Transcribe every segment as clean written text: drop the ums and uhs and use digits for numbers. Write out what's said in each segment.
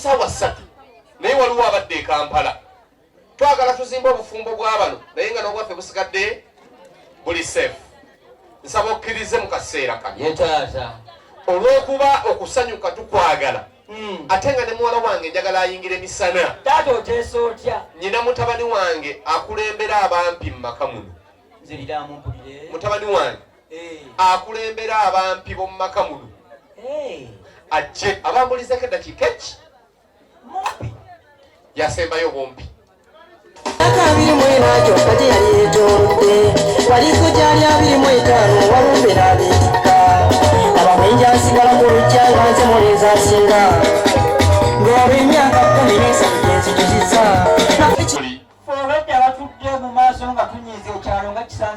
essaawa 3 naye waliwo abadde e Kampala twagala tuzimba obufumbo bwa bano naye nga n'obwaffe busigadde buli safe. Nsaba okkirize mu kaseera kano olw'okuba okusanyuka tukwagala ate nga ne muwala wange njagala ayingira emisana. Taata oteesa otya? Nyina mutabani wange akulembera abampi mu maka muno. Mutabani wange akulembera abampi b'omu maka muno ajje abambulizeko eddakiika eki yasembayo bompi.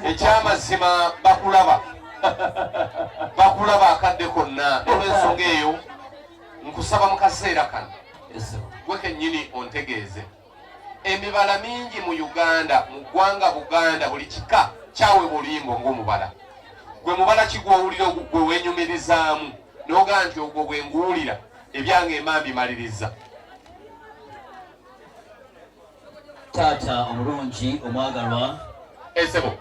Ekyamazima bakulaba bakulaba akadde konna olw'ensonga eyo nkusaba mu kaseera kano gwe kennyini ontegeeze emibala mingi mu Uganda mu ggwanga Buganda buli kika kyawe bulimbo ng'omubala gwe mubala kigwowulira gwe wenyumirizaamu n'ogaa nti ogwo bwe nguwulira ebyange emambi maliriza. Taata omulungi omwagalwa esebo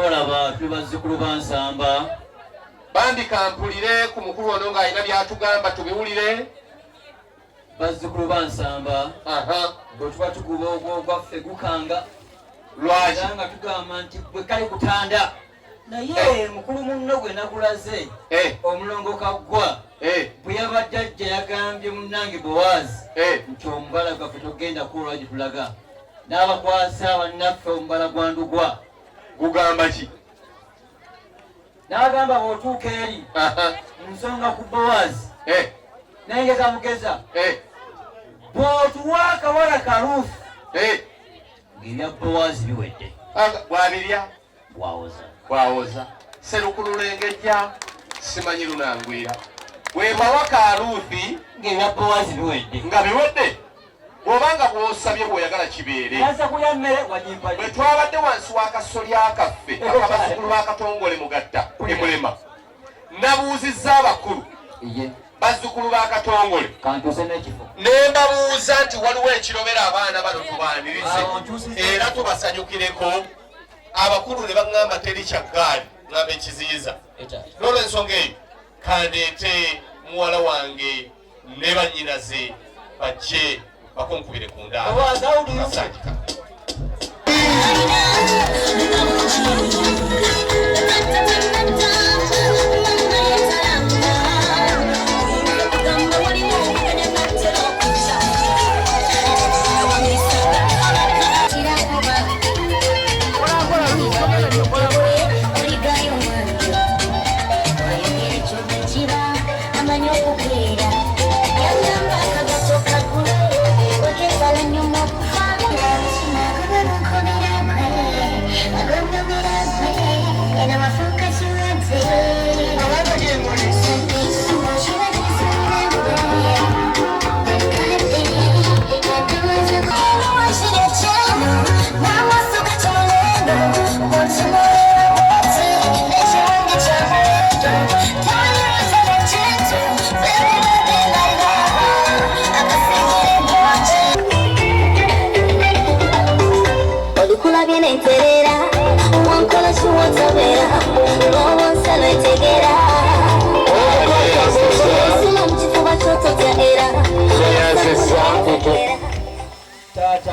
olaba tuli bazzukulu ba Nsamba bandika mpulire ku mukulu ono ng'alina byatugamba tubiwulire. Bazzukulu ba Nsamba bwe tuba tuguba ogwo gwaffe gukanga lwaki nga tugamba nti bwe kale kutanda naye mukulu munno gwe nakulaze omulongo kaggwa bwe yabadde ajja yagambye munnange Bowaazi nti omubala gwaffe togenda kuolwa gye tulaga n'abakwasa bannaffe omubala gwa Ndugwa gugamba ki? N'agamba bw'otuuka eri nsonga ku Bowaazi naye ngeza mugeza bw'otuwa akawala kaluufu ng'ebya Bowaazi biwedde bwabirya bwawoza serukululengejja simanyi lunangwira bwebawa kaluufi ng'ebya Bowaazi biwedde nga biwedde bw'obanga bw'osabye bw'oyagala kibeere. Bwe twabadde wansi w'akasolya akaffe akabasukulu b'akatongole mugatta emulema nabuuzizza abakulu bazzukulu b'akatongole ne mbabuuza nti waliwo ekirobera abaana bano tubaanirize era tubasanyukireko. Abakulu ne baŋŋamba teri kyaggaali ŋŋamba ekiziyiza n'olw'ensonga eyo kandeete muwala wange ne bannyinaze bajje bakonkubire ku ndaala.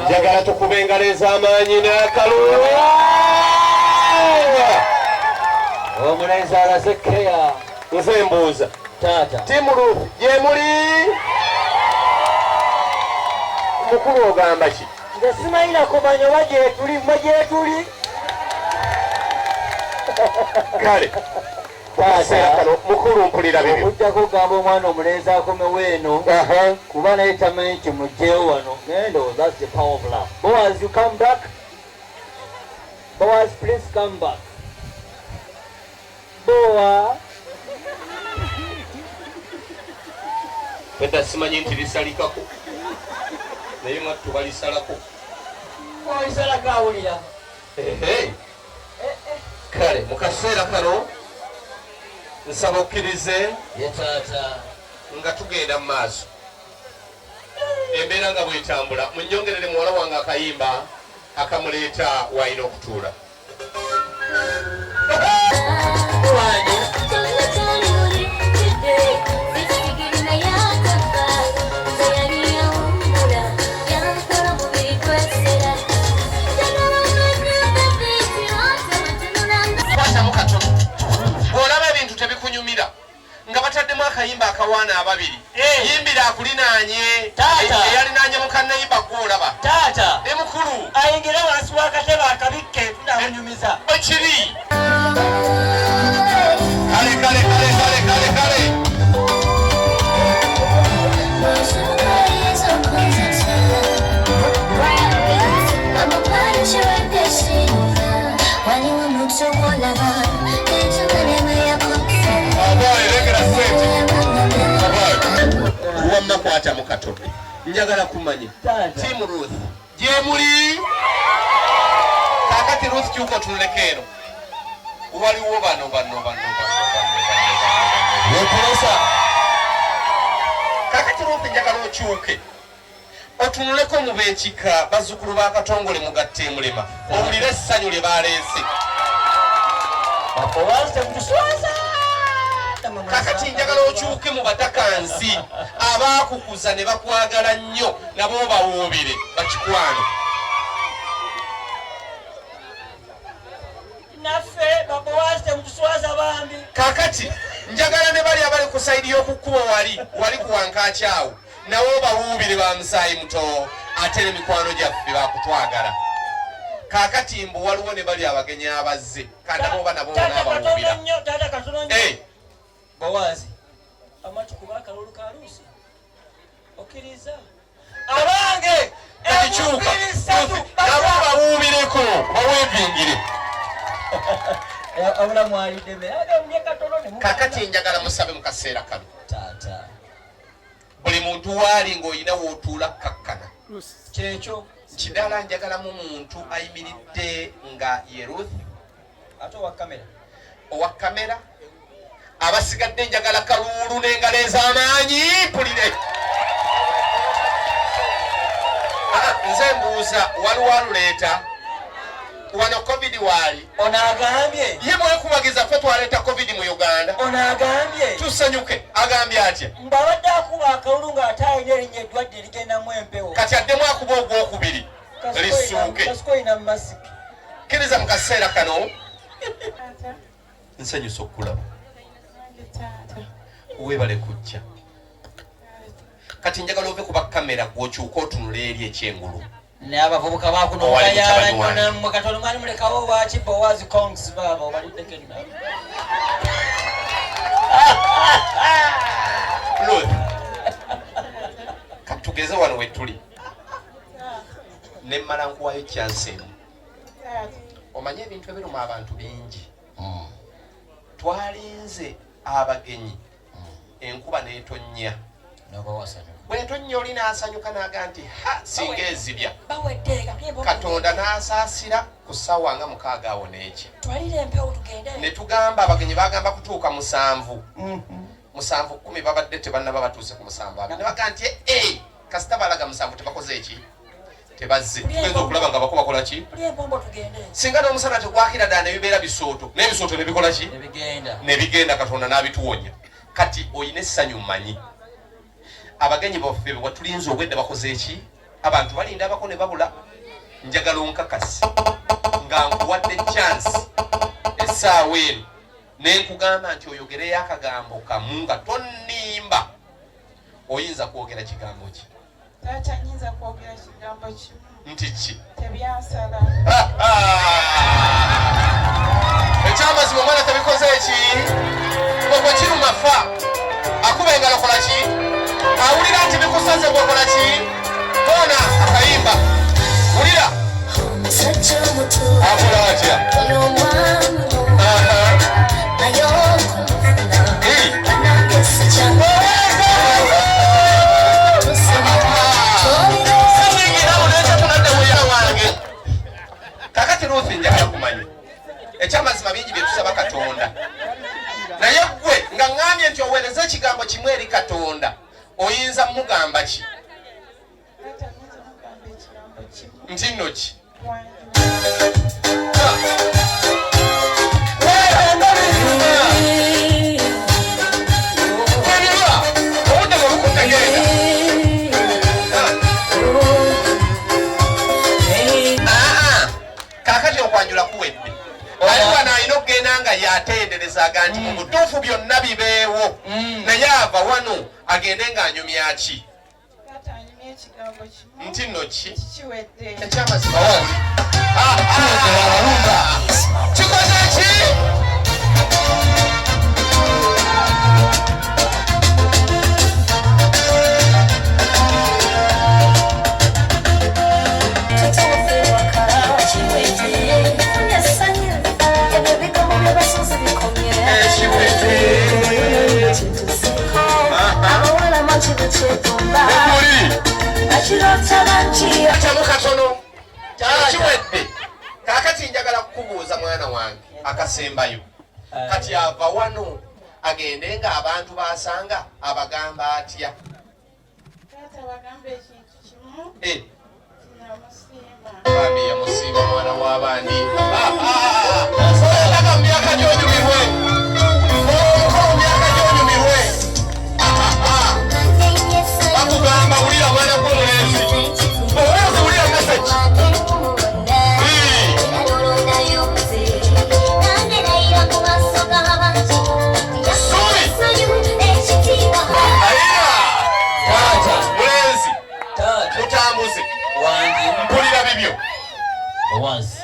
Njagala tukube engalo ez'amaanyi n'akalulu. Omulenzi alaze keya. Nze mbuuza taata timulu gye muli mukulu ogamba ki? Nze simanyi kumanya oba gye tuli mwe gye tuli. Kale kano mukulu mpulira bibi okujjako ogamba omwana omulenzi akomewo eno kuba naye tamanyi kimugjeyo wano nendowooza that's the power of love. Boaz, you come back. Boaz, please come back. Boaz. Bwedda simanyi nti lisalikako naye mwattu balisalako. Walisalako awulira. Kale mu kaseera kano nsaba okkirize ye taata nga tugenda mu maaso. embeera nga bwetambula munyongerere muwala wange akayimba akamuleeta wayina okutuula. Bw'olaba ebintu tebikunyumira nga bataddemu akayimba akawaana ababiri yimbira akulinaanye eyalinaanye mukannayimba gw'olaba taata emukulu ayingira wansi w'akatebe akabikke tunamunyumiza ekiri kale wamma kwata mu katobe njagala kumanya tiimu Ruth gye muli kakati Ruth kyuka otunuleko eno waliwo bano wekulosa kakati Ruth njagala okyuke otunuleko mu beekika bazzukulu ba Katongole mugatte emulema owulire essanyu lye baleese kakati njagala okyuke mu batakansi abaakukuza ne bakwagala nnyo nabo bawoobere bakikwano naffe babawaze mutuswaza bambi kakati njagala ne bali abali ku sayidi y'okukkuba wali kuwankakyawo nawo bawuubire ba musaayi muto ate ne mikwano gyaffe bakutwagala kakati mbu waliwo ne bali abagenyi abazze kandabo nabo naabawuubira bawazi amatu kuba akalulu ka luusi okkiriza abange ekikyuka nabo bawuubireko baweebingire obulamu alidde kakati njagala musabe mu kaseera kano taata buli muntu waali ng'olina wootuula kakkana kyekyo kidala njagalamu muntu ayimiridde nga ye Ruth ate owa kamera abasigadde njagala kaluulu n'engalo ez'amaanyi pulire nze mbuuza waliwo aluleeta wano covid waali ono agambye ye mwekubagiza ffe twaleeta covid mu Uganda ono agambye tusanyuke agambye atya mbabadde akuba akalulu ng'ate alina erinnya eddwadde ligendamu empewo kati addemu akuba ogwokubiri lissuuke kasikoyina mu masiki kkiriza mu kaseera kano nsanyusa okulaba weebale kujja kati njagala ove kuba kamera gwokyuka otunula eri ekyengulu naye abavubuka bakunoyalanyo katono mwali mulekawo lwaki bowazi kongs baaba obaliddeko enna kati tugeze wano wetuli nemmala nkuwayo kyanseemu omanye ebintu ebiruma abantu bingi twalinze abagenyi enkuba n'etonnya bwetonnya oli n'asanyuka n'aga nti singa ezibya Katonda n'asaasira ku ssaawa nga 6 awo n'ekya ne tugamba abagenyi bagamba kutuuka 7 10 babadde tebannaba batuuse ku 7 ne baga nti kasita balaga 7 tebakoze eki tebazze tugenda okulaba nga bako bakola ki singa n'omusana tegwakira ddala ne bibeera bisooto n'ebisooto ne bikola ki ne bigenda Katonda n'abituwonya kati oyina essanyu mmanyi abagenyi baffe bwe tulinze obwedda bakoze eki abantu balinda abako ne babula njagala onkakasi nga nkuwadde chance essaawa eno ne nkugamba nti oyogereyo akagambo kamu nga tonnimba oyinza kwogera kigambo ki taata nyinza kwogera kigambo kimu nti ki tebyansala ekyamazima omwana tebikoze eki ogwo kiruma fa akuba engalo kola ki awulira nti bikusaze gwekola ki bona akayimba wulira akola atya kakati Ruth njagala kumanya ekyamazima bingi bye tusaba Katonda naye gwe nga ŋŋambye nti oweereza ekigambo kimu eri Katonda oyinza mugamba ki Ntinoki. Kakati okwanjula kuwedde. Aliwa naayina okugenda nga yatenderezaga nti mu butuufu byonna bibeewo. Naye ava wano agende ng'anyumya ki? Nti nno ki? Ekyamazima wali. Kikoze ki? Katono kiwedde. Kakati njagala kukubuuza mwana wange akasembayo. Kati ava wano agende nga abantu basanga abagamba atya? Babi yamusiiba mwana w'abandi. Mu myaka gy'onyumirwe. Mu myaka gy'onyumirwe. Bakugamba wulira mwana gw'omulenzi. Owoozi wulira message. Mulenzi mutambuze mpulira bibyo owansi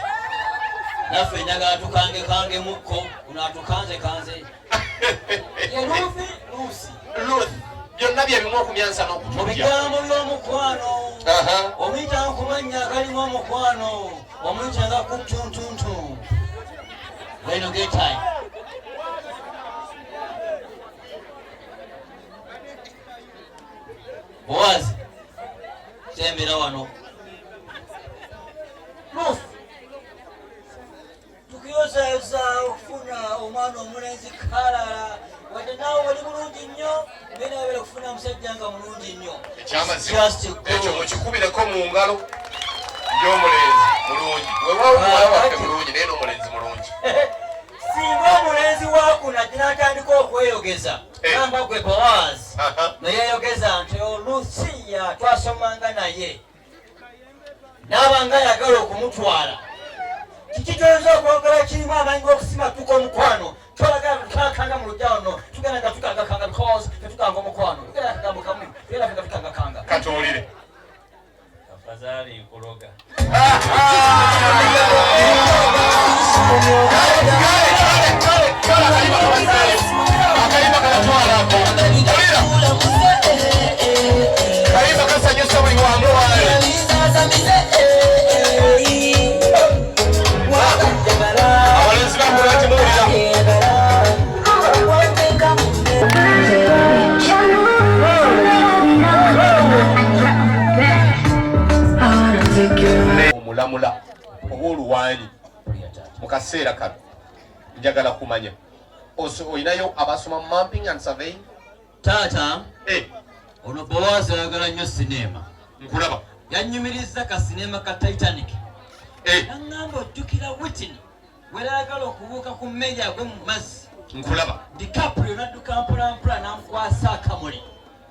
naffe njagala tukange mukko unatukanze Ruth byonna bye bimu okumyansa n'okutulya mu bigambo by'omukwano omuyita nkumanya kalimu omukwano omuyita nga kutuntuntu leno getime Bowazi sembera wano Ruth tukiyozayoza okufuna omwana omulenzi kalala wadde naawe oli mulungi nnyo ngenda wabera okufuna omusajja nga mulungi nnyo ekyamazima ekyo mukikubireko mu ngalo gy'omulenzi mulungi wewawaffe mulungi naye n'omulenzi mulungi singa omulenzi wakuna tinatandika okweyogeza namba gwe Bowazi neyeyogeza nti Lusiya twasomanga naye n'abanga ayagala okumutwala kiki kyoyinza okwogera kirimu amanyi g'okusima tuka omukwano twalagala tukakanga mu lujja wano tugenda nga tukangakanga because tetukanga omukwano tugenda akagambo kamu tugenda nga tukangakanga katuwulire afadhali nkologa akayimba kalatwalako kayimba kasanyusa buli wamuwaale abalenzi bambula timuwulira omulamula oba oluwaanyi mu kaseera kano njagala kumanya olinayo abasoma mapping and surveying taata ono Bowazi ayagala nnyo sinema nkulaba yannyumiriza ka sinema ka Titanic naŋŋamba ojjukira Whitney werayagala okubuuka ku mmeri agwe mu mazzi nkulaba DiCaprio n'adduka mpolampola n'amukwasa akamuli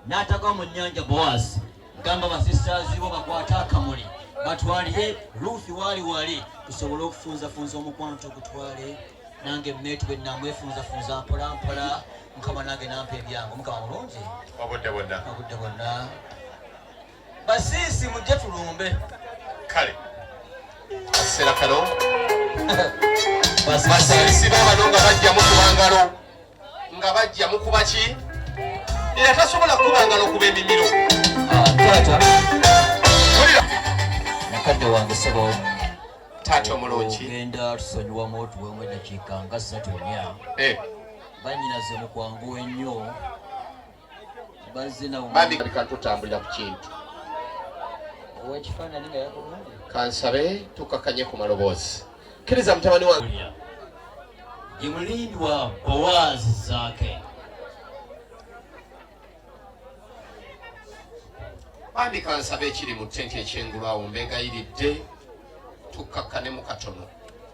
n'atagwa mu nnyanja Bowazi gamba basistaazi bo bakwate akamuli batwalire Ruth wali tusobole okufunzafunza omukwano tugutwale nange mmeetu bwe namwefunzafunza mpolampola mukama nange nampa ebyangu mukama mulungi obudde bwonna basiisi mujje tulumbe kale kaseera kano basiisi babano nga bajja mukuba ngalo nga bajja mukuba ki era tasobola kuba ngalo kuba emimiro taata mukadde wange sebo taata omulungi genda tusonyiwamu otuwemu eddakiika nga 3-4 banyinaze mu kwanguwa ennyo bazze nawo bambi tutambulira ku kintu owekifaananyi nga yakulungi kansabe tukakanye ku maloboozi kkiriza mutabani wange ye mulindi wa Bowazi zake bambi kansabe ekiri mu ttenti ekyengulwawo mbeegayiridde tukakkane mu katono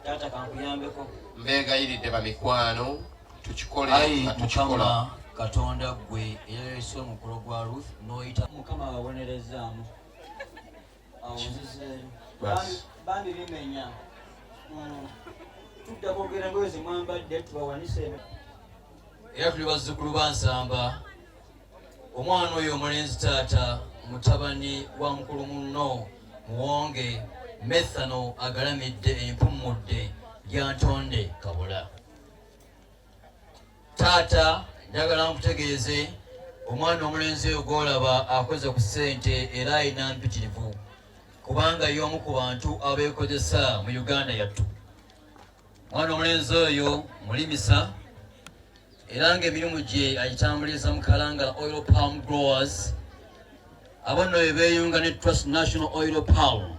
taata kankuyambeko mbeegayiridde bamikwano tukikole nga tukikola katonda gwe eyaleese omukolo gwa ruth noyita mukama ababonerezaamu awonzezeeyo bambi bimenya tudda kwogera ngoyo zemwambadde tubawanise era tuli bazzukulu bansamba omwana oyo omulenzi taata mutabani wa mukulu munno muwonge methano agalamidde empummudde lyantonde kabula taata njagala nkutegeeze omwana omulenzi oyo gwolaba akoze ku ssente era ayina mpitirivu kubanga y'omu ku bantu abeekozesa mu uganda yattu omwana omulenzi oyo mulimisa era ng'emirimu gye agitambuliriza mu kalangala oil palm growers abonna bwe beeyunga ne trust national oil palm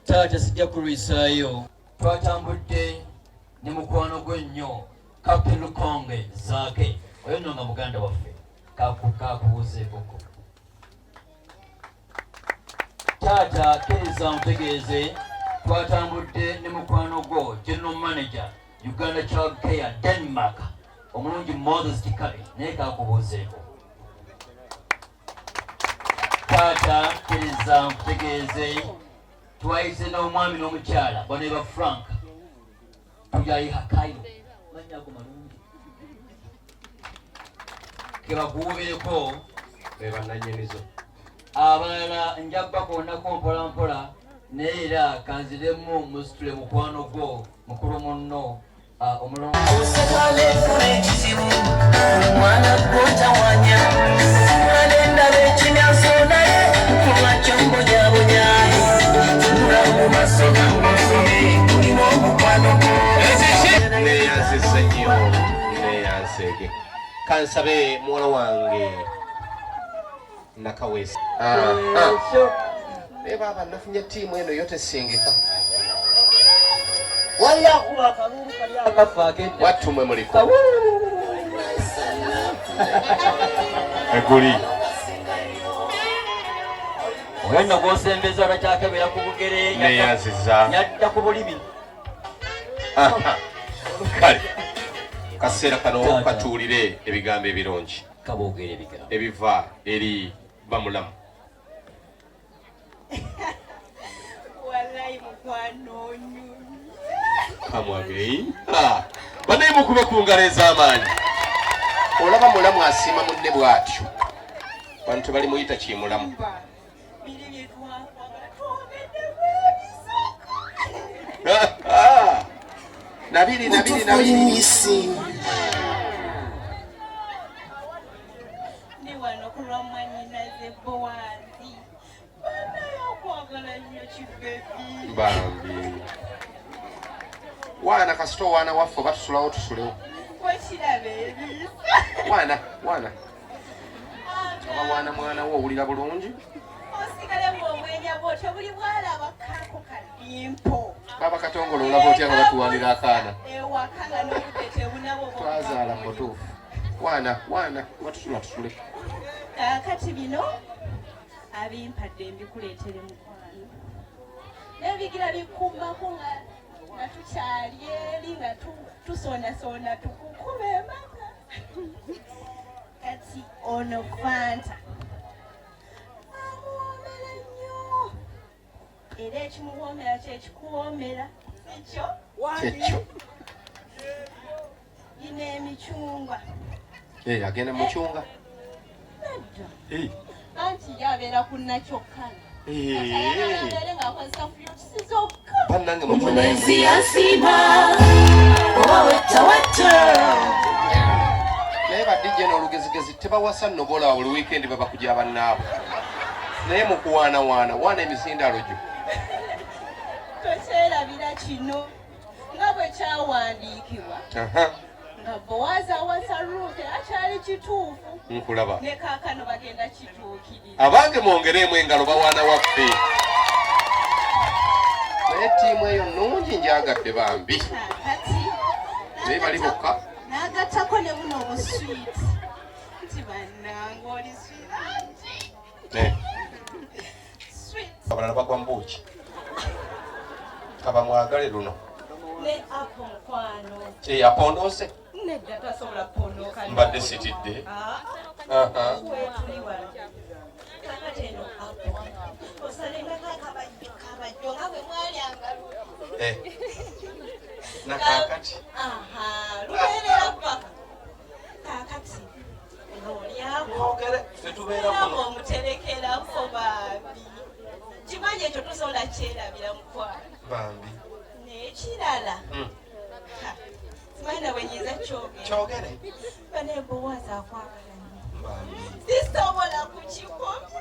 taata sijja kulwisaayo twatambudde ne mukwano gwe nnyo Captain Lukonge zaake oyo nno nga muganda waffe kakubuuzeekoko taata kkiriza ntegeeze twatambudde ne mukwano gwo general manager Uganda Child Care Denmark omulungi Moses Kitawe naye kakubuuzeeko taata kkiriza ntegeeze twayise n'omwami n'omukyala bano eba Frank tujayiha Kairo manyago malungi kebakububeeko bebananyinizo abalala njabbakondako mpola mpola naye era kanziremu musitule mukwano gwo mukulu munno omulongo neyanzisa nnyo neyanseege kansabe muwala wange nakawesi naye baaba nafunye ttiimu eno yo tesingika wayakuba akalulu kali akafa akedda wattumwe muliko eguli oyo nno gw'osembeza lwakyakebera ku bugere neyanziza yadda ku bulimi kale kaseera kano katuulire ebigambo ebirungi kaboogera ebigambo ebiva eri bamulamu Wallahi mukwano onyumye. kamwagei banaye mukube ku ngalo ez'amaanyi olaba mulamu asiima munne bw'atyo bantu bali muyita kimulamu Biri bye twakwagala twogedde nabiri ni wano kulwa mwanyinaze Bowazi banaye okwagala nnyo kibebi bambi wana kasito wana waffe batusulawo tusulewo kwekiraba ebisa wana aba mwana wo owulira bulungi osigale bw'omwenya bw'otyo buli bwalaba kako kadimpo baba katongole olaba otya nga batuwanira akaana ewaka nga n'obudde tebunabo twazaala mutuufu wana batusula tusule kaakati bino abimpadde mbikuleetere mukwano n'ebigira bikumbako nga tukyali eri nga tusoonasona tukukuba emaka kati ono fanta amuwoomera nnyo era ekimuwoomera kyekikuwoomera ekyo kyekyo yina emicungwa agenda mucyunga nadda anti yabeera ku nakyokkana abeere ng'akozesa fruits zokka bannange omulenzi yasiima oba wetawetta naye badijje n'olugezigezi tebawasa nno boolaba buli wiikendi baba kujja bannaabo naye mu kuwaanawaana emisindalo gyo tokyerabira kino nga bwe kyawandiikibwa nga Bowazi awasa Ruth akyali kituufu nkulaba ne kaakano bagenda kituukirira abange mwongeremu engalo bawaana waffe naye ttiimu eyo nnungi njagadde bambi kati naye bali bokka n'agattako ne buno obuswiti nti bannange oli swiranti Abalala bagwa mbuuki. Kaba mwagale luno. Ne apo mukwano. Apondoose? Nedda tasobola kupondoka. Mbadde sitidde. Wetuliwa. Kakati eno apo. Osalenga kabajjo nga bwe mwalyanga. Nakakati. Lubeerera paka. Kakati. Olyako omuterekerako bambi. Kimanyi ekyo tosobola kyerabira mukwano. Bambi. N'ekirala. Simanyi na bwe nyinza kyogere. Bane Bowaazi akwagala nnyo. Bambi. Sisobola kukikomya.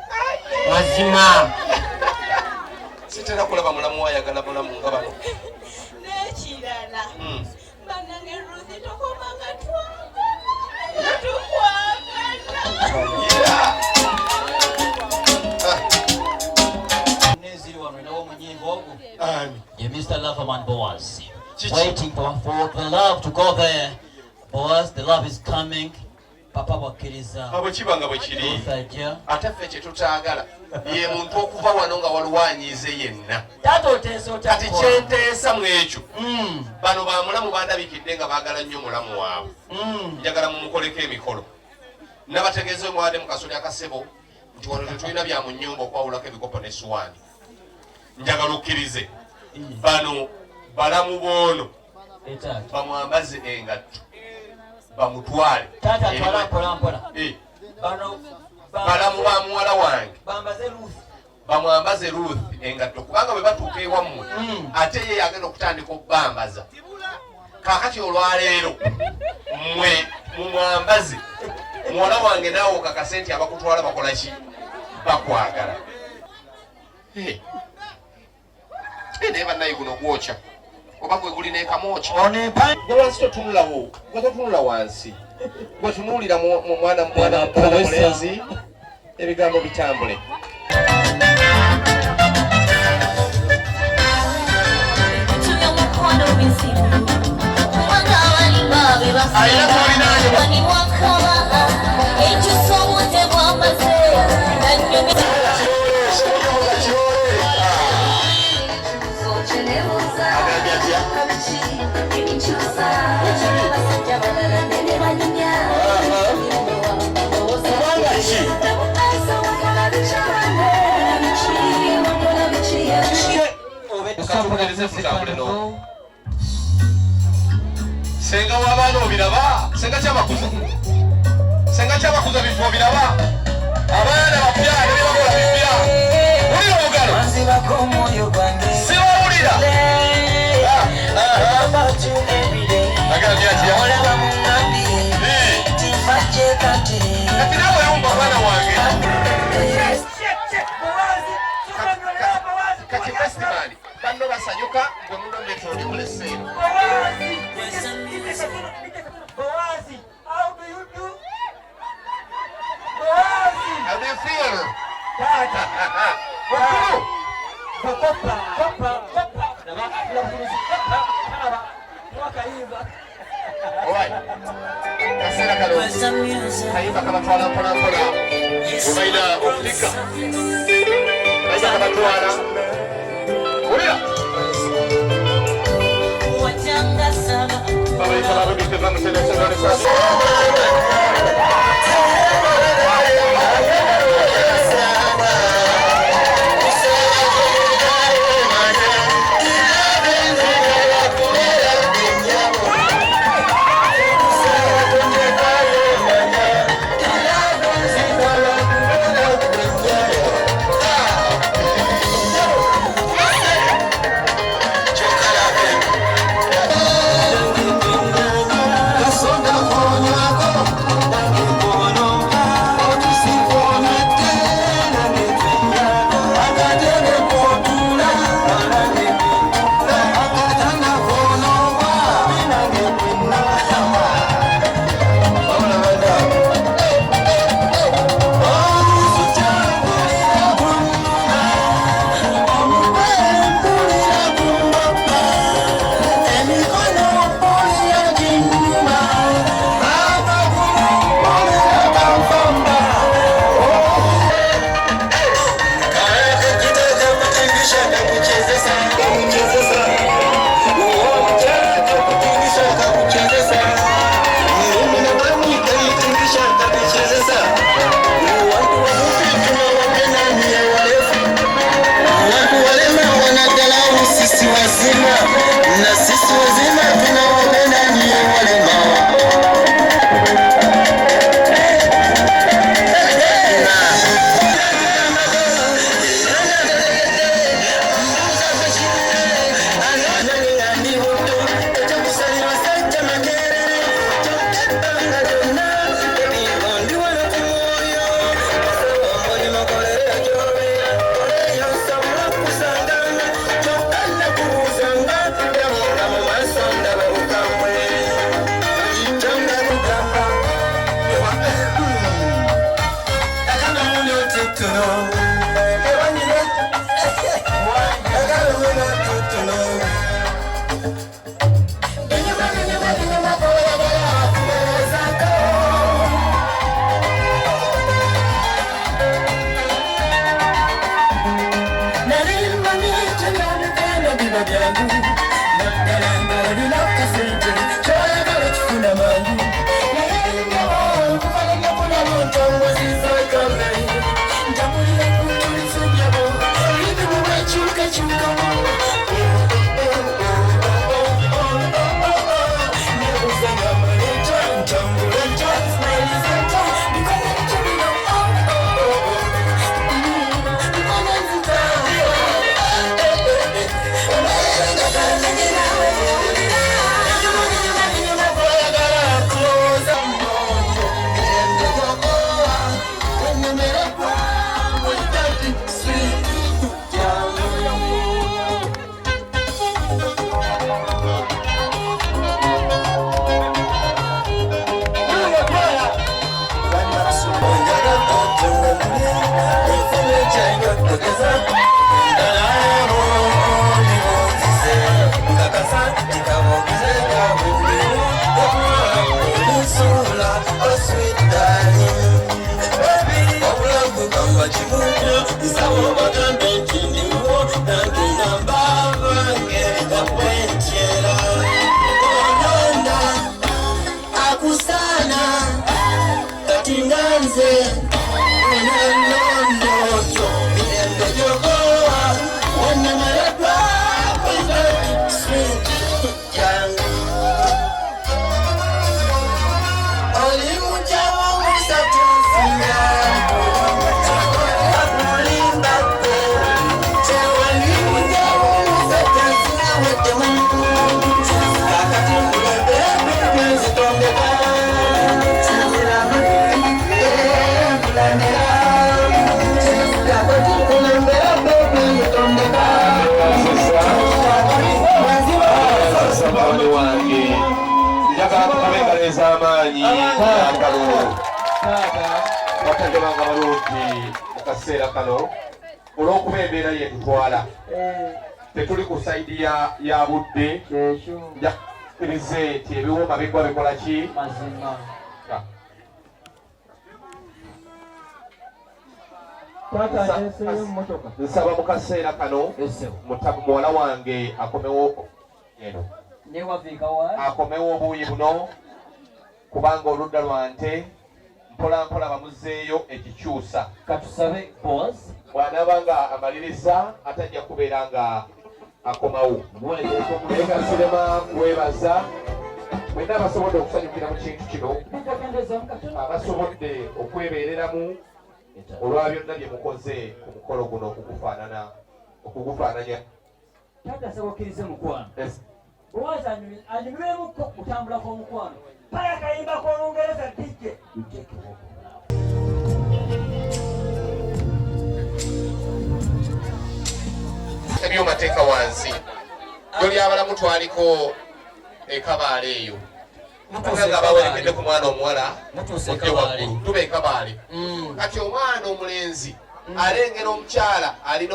Mazima. Sitera kulaba mulamu ayagala mulamu nga bano. N'ekirala. Bannange Ruthi tokomanga twagala. Mr. Loverman Boaz, waiting for the love to go there. Boaz, the love is coming. Papa wakiriza. Abokibanga bwe kiri. Ate ffe kye tutaagala ye muntu okuva wano nga waluwanyize yenna. Kati kyenteesa mu ekyo. Bano bamulamu bandabikidde nga baagala nnyo mulamu waabwe. Njagala mumukoleko emikolo. Nabategeeze mwadde mu kasoli akasebo nti wano tetulina bya mu nnyumba okwawulako ebikopo n'essuwaani. Njagala okkirize. Bano balamu boono bamwambaze engatto bamutwale balamu ba muwala wange bamwambaze Ruth engatto kubanga bwe batuuka ewammwe ate ye yagenda okutandika okubambaza. Kaakati olwaleero mmwe mumwambaze muwala wange naawe okakase nti abakutwala bakola ki? Bakwagala. Naye bannaye guno gwokya oba gwe guli neekamwokya gwe wansi totunulawo gwe totunula wansi gwe tunuulira mwana mulenzi ebigambo bitambule. Senga w'abaana obiraba? Senga ky'abakuza bifo obiraba? Abaana bapya ne bakola bipya. Wulira omugalo? Sibawulira? Agambye atya? Kati naawe yumva mwana wange. Kati festival banno basanyuka gwe muno metodi muleseero. How do you feel? Alright. Kaseera kalo kayimba kabatwala mpola mpola ubaina ofulika baina kabatwala ulira babaita babibite bamusenesenanesasa olw'okubeera yetutwala tetuli ku saidi ya budde jakirize nti ebiwuma bigwa bikola ki nsaba mu kaseera kano muwala wange akomewo eno akomewo obuuyi buno kubanga oludda lwante mpola mpola bamuzeeyo ekikyusa katusabe boss bw'anaaba nga amaliriza atajja kubeera nga akomawo ekasirema kwebaza mwenna abasobodde okusanyukira mu kintu kino abasobodde okwebeereramu olwa byonna bye mukoze ku mukolo guno okugufaananya tatasaba okkirize mukwano owaza anyumirwemuko kutambula kw'omukwano paya kayimba k'olungereza dijje ebyomateeka wansi yolyabalamu twaliko ekabaala eyo nga bawerekedde ku mwana omuwala ojje waggulu tuba ekabaale kati omwana omulenzi alengera omukyala alina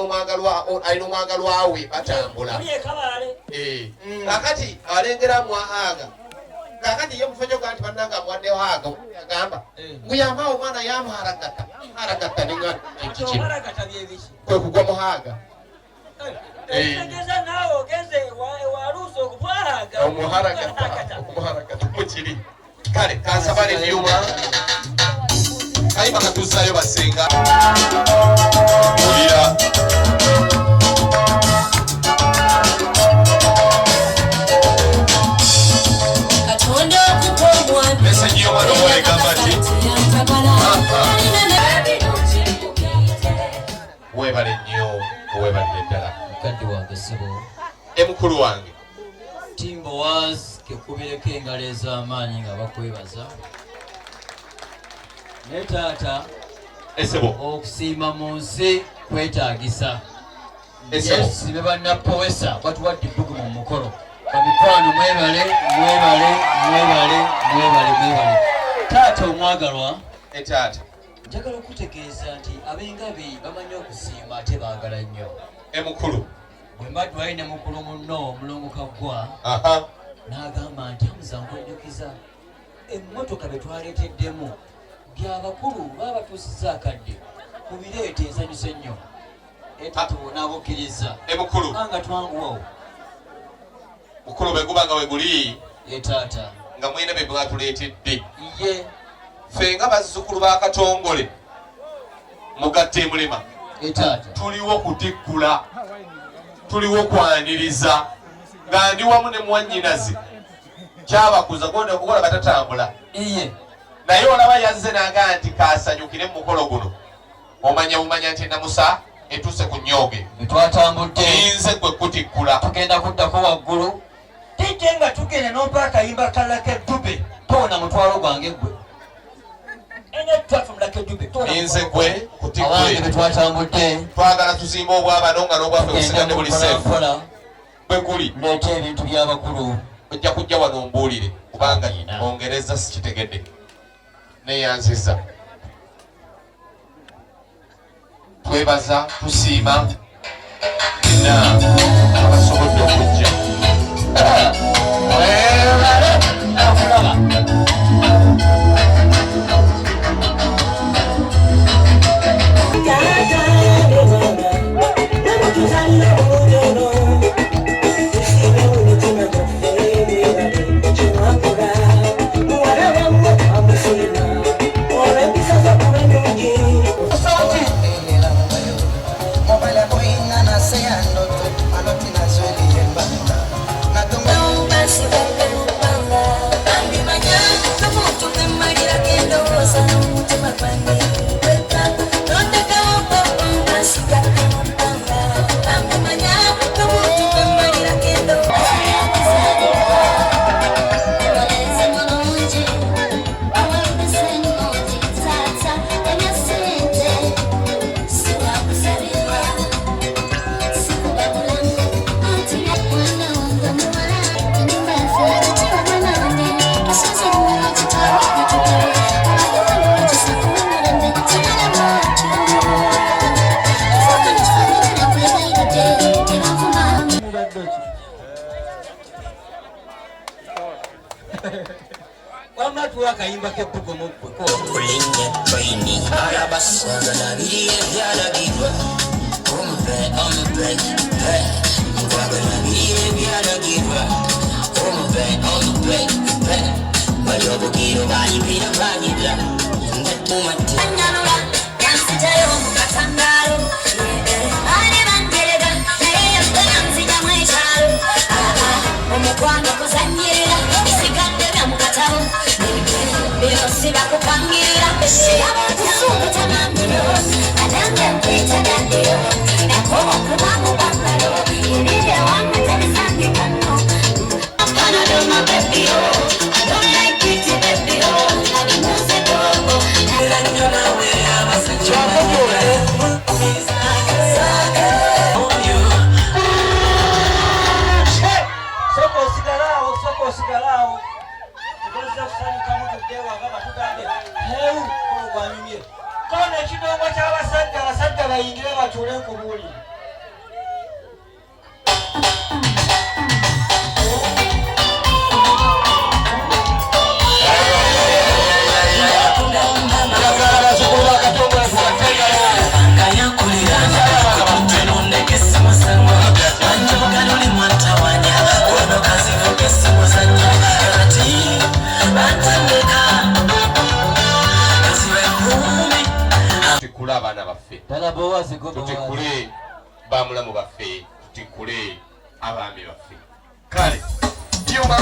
omwagalwa we batambula kakati alengera mwahaga kakati ye mufejoga nti bannanga amwaddeho haga agamba nguyambawo omwana yamuharagatta ninga ekiki kwe kugwa muhaga okumuharagatta mukiri kale kansabala ebyuma kayima katuzayo basenga ulira meseji y'omwana omuwala egamba nti weebale nnyo oweebalire ddala mukadde wange ssebo emukulu wange timbo was kekubireko engalo ez'amaanyi nga bakwebaza ne taata esebo okusiima mu nsi kwetaagisa esebo sibe bannapowesa batuwadde ebbugu mu mukolo bamikwano mwebale taata omwagalwa etaata njagala okutegeeza nti ab'engabi bamanyi okusiima ate baagala nnyo emukulu bwe mbadde wali ne mukulu munno omulongo kaggwa n'agamba nti amuzankwejjukiza emmotoka be twaleeteddemu byabakulu baabatuusizza akadde mubireete ensanyuse nnyo etatubonabukkiriza emukulu anga twanguwawo mukulu bwe guba nga we guli taata nga mwine be mwatuleetedde ye ffe nga bazzukulu ba Katongole mugatte mulema taata tuliwo kutikkula tuliwo kwaniriza nga ndi wamu ne mwannyinaze kyabakuza gonda okukola batatambula ye naye olaba yazze naga nti kasanyukire mu mukolo guno omanya bumanya nti namusa etuse ku nnyooge twatambudde nze gwe kutikkula tugenda kuddako waggulu tijje nga tugende n'ompa akayimba kalako eddube toona mutwalo gwange gwe nze gwe kutikkule betwatambudde twagala tuzimba obwabano nga n'obwaffe busigadde buli seefu bwe guli leeta ebintu by'abakulu ojja kujja wano ombuulire kubanga ongereza sikitegedde neyanziza twebaza tusiima na abasobodde okujja akulaba akayimba k'ebbugo mu ggwe kulinnya koyini arabasagala biri ebyalagirwa omupe nkwagala biri ebyalagirwa omupe bali obugiro balibira bagirra ngatumatianyalula yansijayo mu katangaalo ali banterega naye yakoyanzijamu ekyalo omukwano kuzanyirira bisigadde bya mu katabo Siba kupangira kusukuta mamiro adanga kwitagadio nakoma kubamu bangalo ilije wangu tanisangi kano apana doma baby oh I don't like it baby oh nani muse dogo nila nyona we Azilikidde soko sigalao tukoza kusani kama tudewa kama tugambe heu ko gwanyumye kone kidongo ky'abasajja bayingire batule nkubuli abaana baffe tutikule bamulamu baffe tutikule abaami baffe kale byuma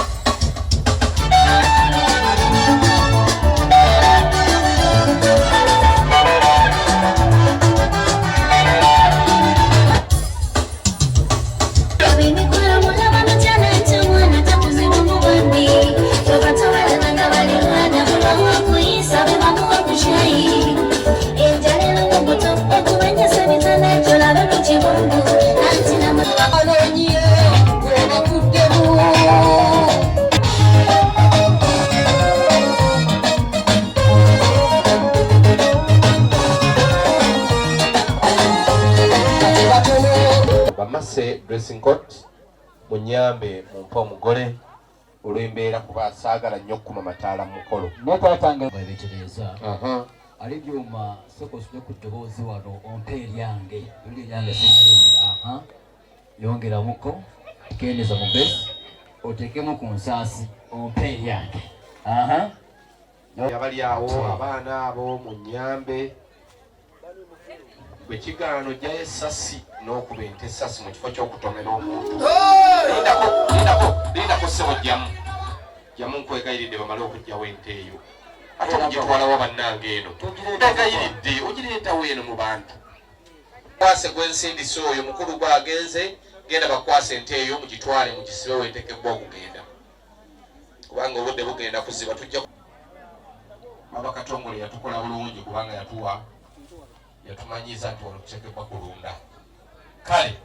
bamase dressing coat munyambe mumpa omugole olw'embeera kuba asaagala nnyo okukuma mataala mu mukolo netatange bwebetereza ali byuma sokosule ku ddoboozi wano ompa eryange oli eryange sinaliwulira yongera muko kendeza mu besi otekemu ku nsaasi ompe eryange. Abali awo abaana abo mu nnyambe bwe kigaano ojjayo essasi n'okuba ente essasi mu kifo ky'okutomera omuntu. Lindako ssebo jjamu nkwegayiridde bamale okugyawo ente eyo ate mugitwalawo bannange eno nagayiridde ogireetawo eno mu bantu. Kwase gwensindise oyo mukulu gwagenze genda bakwasa ente eyo mugitwale mugisibe weetekebbwa okugenda kubanga obudde bugenda kuziba tujja Baba Katongole yatukola bulungi kubanga yatumanyiza nti wano tuteekebwa kulunda. Kale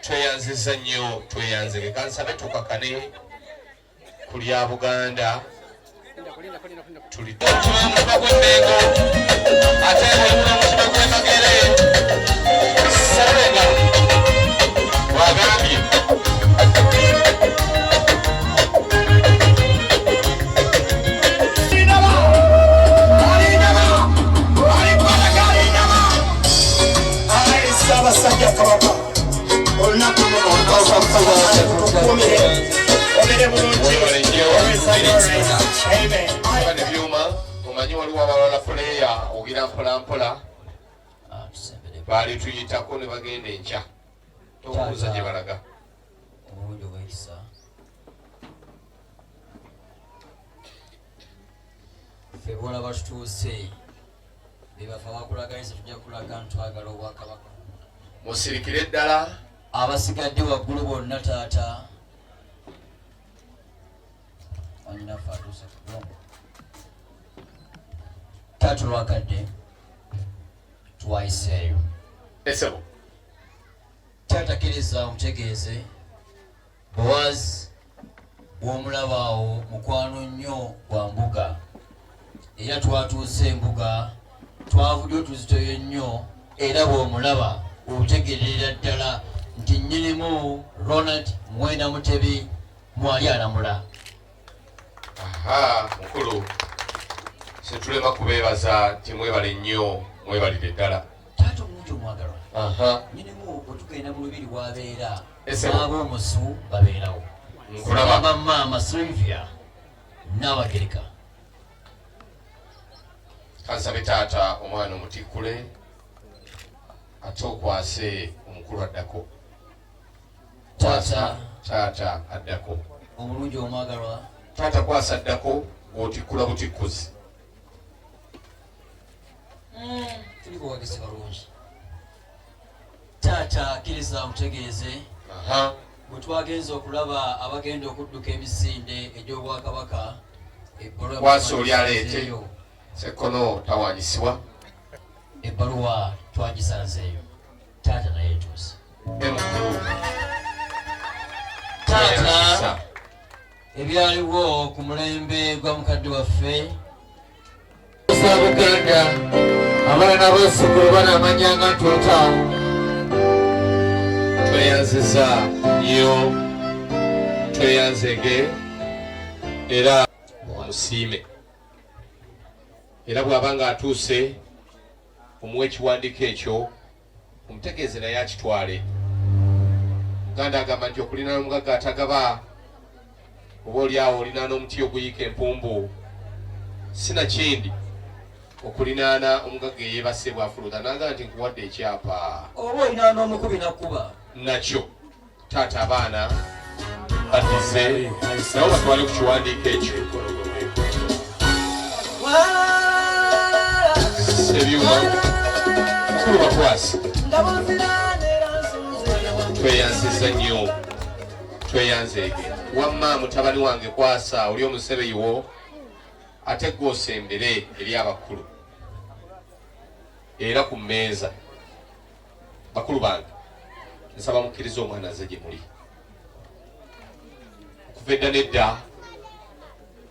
tweyanziza nnyo tweyanzike kansabe tukakane ku lya Buganda tuli omutima gw'emmengo ate omutima gw'emagere sabenga wagambye Abasajja kabaka olunaku ebyuma omanyi waliwo abalala puleya ogira mpolampola baali tuyitako ne bagenda enkya tobuuza gye balaga. Omulungi obwekisa ffe bwolaba tutuuse bebafa bakulaganisa tujja kulaga ntwagala obwakabaka musirikire ddala abasigadde waggulu bonna taata anyinaffe atuuse kulongo taata olwakadde twayiseeyo esebo taata kkiriza omutegeeze Bowazi bw'omulaba awo mukwano nnyo gwa mbuga era twatuuse embuga twavudde otuzitoyo nnyo era bw'omulaba obutegeerera ddala nti nnyinimu Ronald Mwenda Mutebi mwali alamula. Mukulu situlema kubeebaza nti mwebale nnyo mwebalire ddala taata omulungi omwagalwa. Nnyinimu otugenda mu lubiri bwabeera ab'omusu babeerawo nkulaba maama Sylvia n'Abagereka. kansabe taata omwana omutikkule ate okwase omukulu addako. Taata addako omulungi omwagalwa. Taata kwasa addako ng'otikkula butikkuzi. Tuli kuwagise balungi. Taata akkiriza mutegeeze bwe twagenza okulaba abagenda okudduka emisinde egy'obwakabaka kwasa oli aleete Sekono tawanyisibwa ebbaluwa twagisanzeeyo taata naye etuuse. Taata ebyaliwo ku mulembe gwa mukadde waffe Buganda abaana b'essomero banaamanyanga nti otaawo tweyanziza nnyo tweyanzege era omusiime era bw'aba nga atuuse omuwa ekiwandiiko ekyo omutegeeze naye akitwale. Muganda agamba nti okulinaana omugagga atagaba oba oli awo olinaana omuti oguyiika empumbu sinakindi okulinaana omugagga eyeebase bwafuluta nagamba nti nkuwadde ekyapa oba olinaana omukubi nakkuba nakyo. Taata abaana badize nabo batwale ku kiwandiiko ekyo ebyuma mukulu bakwasi. Tweyanziza nnyo tweyanzeege wamma mutabani wange kwasa oli omusebeyiwo ate gw'osembere eri abakulu era ku mmeeza bakulu bange nsaba mukkiriza omwana aze gye muli okuva edda nedda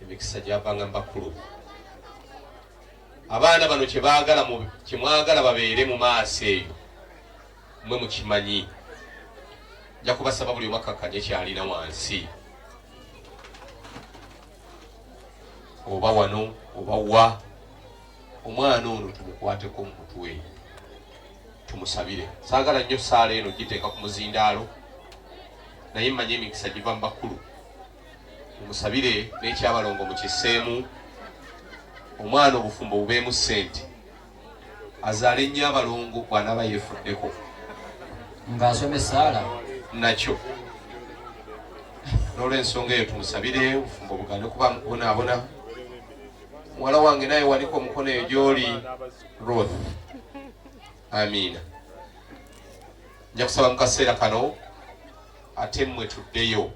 emikisa gyavanga mbakulu abaana bano kyemwagala babeere mu maaso eyo mwe mukimanyi nja kubasaba buli omakakkanye kyalina wansi oba wano oba wa omwana ono tumukwateko mu mutwe tumusabire saagala nnyo saala eno giteeka ku muzindaalo naye mmanyi emikisa giva mu bakulu tumusabire n'ekyabalongo mukiseemu omwana obufumbo bubeemu ssente azaale nnyo abalongo bw'anaaba yeefuddeko ng'asome saala nakyo n'olw'ensonga eyo tumusabire obufumbo bugane kuba mukubonaabona muwala wange naye waliko omukono eyo gy'oli Ruth amiina nja kusaba mu kaseera kano ate mmwe tuddeyo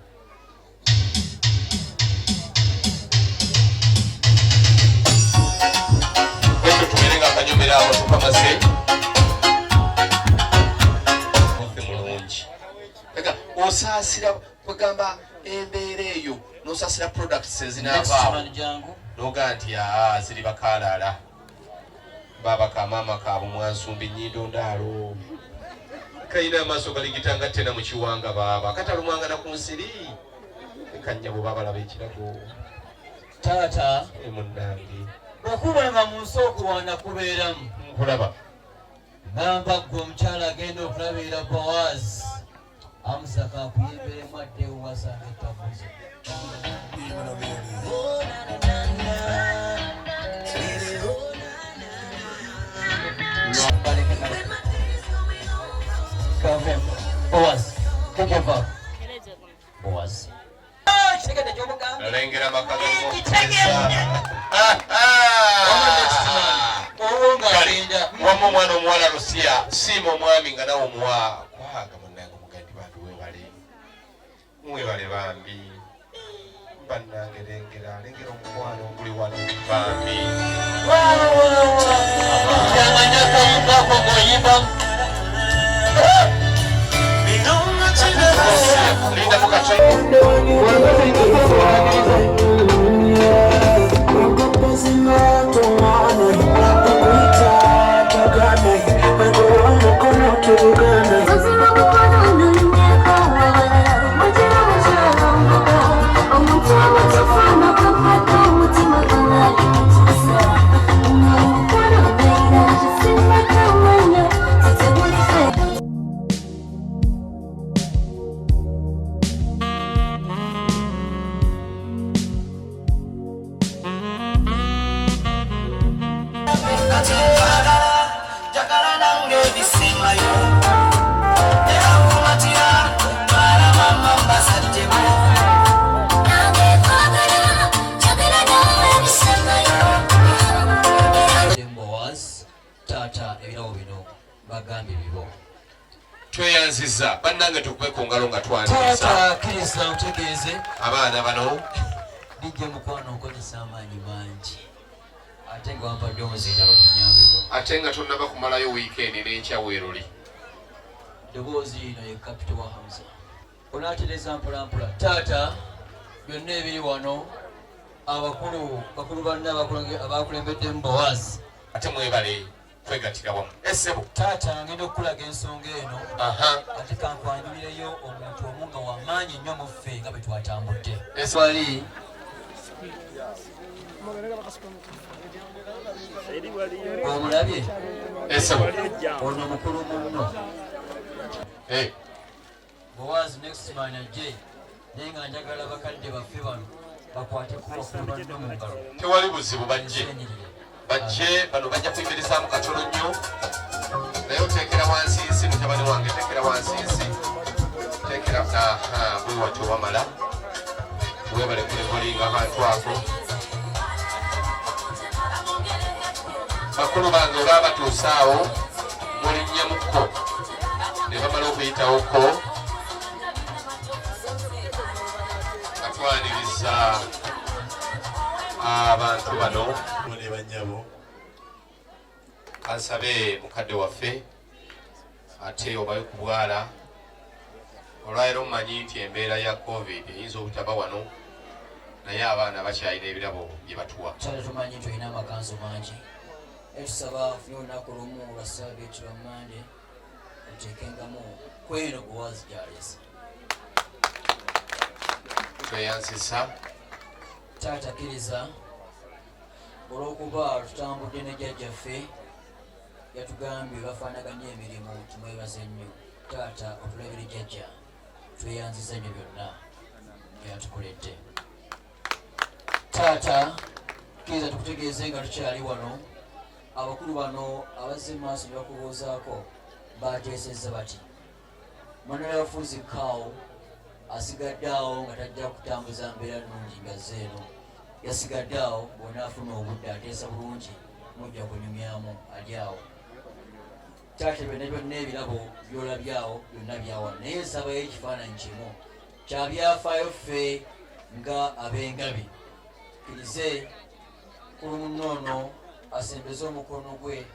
ekyo tumere nga akanyomera awo tukamaze mulungi osaasira kwegamba embeera eyo n'osaasira products ezinaavaawo noga nti ziri bakalaala baba kamama kaabo mwansumbi nnyindo ndaalo kayina amaaso galigitanga tena mu kiwanga baba katalumwangana ku nsiri ekanyabo babalaba ekirago taata emunnange okubanga mu nsi okuwaana kubeeramu nkulaba gamba ggwe omukyala agenda okulabirira Bowazi amusaka akuyemberemu addeewo wasanga ettabuzo Bowazi kegeva Bowazi nalengera amaka wamu omwana omuwala Lusiya siima omwami nga nawe omuwa kwaga munnange omugandi bantu mwebale bambi bannange lengera omukwano oguli wano bambi linda mukatono tweyanziza bannange tukubeka ngalo nga twandiisa abaana bano dijja mukwano okozesa amaanyi mangi ate nga wampadde omuzinda bakunyambeko ate nga tonnaba kumalayo wiikendi n'enkya weeruli ddoboozi ino ye kapito wa Hamza onaatereza mpolampola taata byonna ebiri wano bakulu banne abakulembeddemu Bowazi ate mwebale kwegatira wamu essebo taata ngenda okukulaga ensonga eno ate kankwanjulireyo omuntu omu nga wamaanyi nnyo mu ffe nga bwe twatambudde wali omulabye essebo ono mukulu munno Bowazi next man ajje naye nga njagala bakadde baffe bano bakwateko bakulu banno mu ngalo tewali buzibu bajje bano bajja kuyimirizaamu katono nnyo naye oteekera wansi nsi mutabani wange teekera wansi nsi teekera bwe watyo wamala webale kulekolinga akantu ako bakulu bange olaba batuusaawo mulinnyemukko ne bamala okuyitawoko atwaniriza abantu bano ne bannyabo kansabe mukadde waffe ate obaye ku bwala olwaleero mumanyi nti embeera ya covid eyinza obutaba wano naye abaana bakyalina ebirabo bye batuwa. Kyali tumanyi nti olina amakanzu mangi etusaba funa olunaku lumu lwa Ssabbiiti lwa Mande oteekengamu kweno gwewazi gyaleese. Tweyanzisa taata kkiriza olw'okuba tutambudde ne jjajjaffe yatugambye bafaanaganya emirimu tumwebaze nnyo. Taata otulabire jjajja tweyanziza nnyo byonna byatukoledde. Taata kkiriza tukutegeeze nga tukyali wano abakulu bano abazze mu maaso ne bakubuuzaako bateesezza bati Manula yafuuzi kaawo asigadde awo nga tajja kutambuza mbeera nnungi nga zeeno yasigadde awo bw'onaafuna obudde ateesa bulungi mujja kunyumyamu ali awo. Taata byonna byonna ebirabo by'olabyawo byonna byawa naye nsabayo ekifaananyi kimu kya byafaayo ffe nga ab'engabi. Kkirize kulu munnoono asembeze omukono gwe